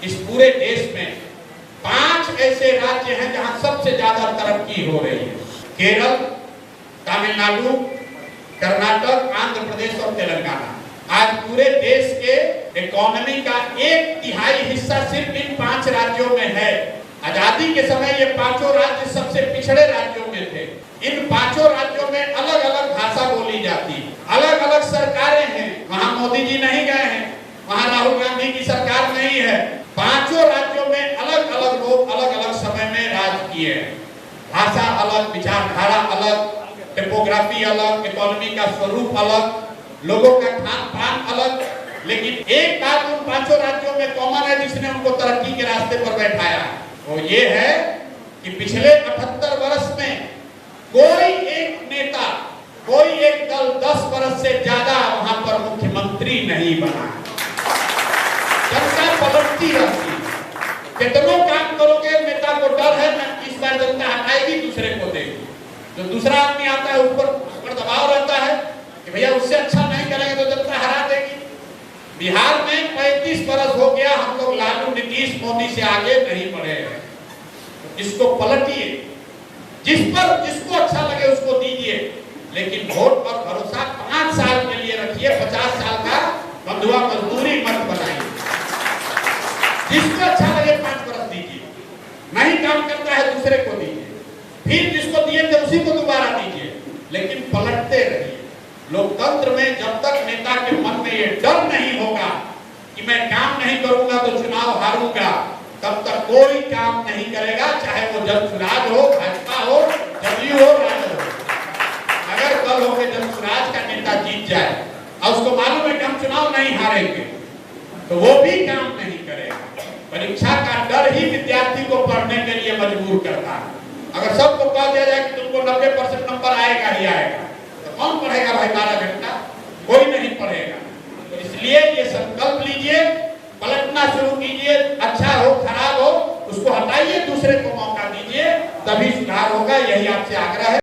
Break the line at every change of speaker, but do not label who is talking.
इस पूरे देश में 5 ऐसे राज्य हैं जहां सबसे ज्यादा तरक्की हो रही है। केरल, तमिलनाडु, कर्नाटक, आंध्र प्रदेश और तेलंगाना। आज पूरे देश के इकोनॉमी का 1/3 हिस्सा सिर्फ इन 5 राज्यों में है। आजादी के समय ये 5 राज्य सबसे पिछड़े राज्यों में थे। इन 5 राज्यों में अलग अलग भाषा बोली जाती, अलग अलग सरकारें हैं। वहां मोदी जी नहीं गए हैं, वहां राहुल गांधी की सरकार नहीं है। 5 राज्यों में अलग अलग लोग अलग अलग समय में राज किए हैं। भाषा अलग, विचारधारा अलग, टिपोग्राफी अलग, इकोनॉमी का स्वरूप अलग, लोगों का खान पान अलग। लेकिन एक बात उन 5 राज्यों में कॉमन है जिसने उनको तरक्की के रास्ते पर बैठाया, वो ये है कि पिछले 78 वर्ष में कोई एक नेता, कोई एक दल 10 वर्ष से ज्यादा वहां पर मुख्यमंत्री नहीं बना। जनता पलटती रहती, कितनों काम करोगे, नेता को डर है ना इस बार जनता हटाएगी, दूसरे को देगी। जो दूसरा आदमी आता है ऊपर उस पर दबाव रहता है कि भैया उससे अच्छा नहीं करेंगे तो जनता हरा देगी। बिहार में 35 वर्ष हो गया, हम लोग लालू, नीतीश, मोदी से आगे नहीं बढ़े हैं। तो इसको पलटिए, जिसको अच्छा लगे उसको दीजिए, लेकिन वोट पर भरोसा 5 साल के लिए रखिए। 50 साल का बंधुआ मजदूरी मत बनाइए। जिसको अच्छा लगे 5 वर्ष दीजिए, नहीं काम करता है दूसरे को दीजिए, फिर जिसको दिए थे उसी को दोबारा दीजिए, लेकिन पलटते रहिए। लोकतंत्र में जब तक नेता के मन में ये डर नहीं होगा कि मैं काम नहीं करूंगा तो चुनाव हारूंगा, तब तक कोई काम नहीं करेगा, चाहे वो जनसुराज हो, भाजपा हो, जदयू हो, राजद हो। अगर कल हो के जनसुराज का नेता जीत जाए और उसको मालूम है कि हम चुनाव नहीं हारेंगे, तो वो भी काम नहीं करेगा। परीक्षा का डर ही विद्यार्थी को पढ़ने के लिए मजबूर करता है। अगर सबको कह दिया जाए कि तुमको 90% नंबर आएगा ही आएगा, तो कौन पढ़ेगा भाई 12 घंटा? कोई नहीं पढ़ेगा। तो इसलिए ये संकल्प लीजिए, पलटना शुरू कीजिए। अच्छा हो खराब हो उसको हटाइए, दूसरे को मौका दीजिए, तभी सुधार होगा। यही आपसे आग्रह है।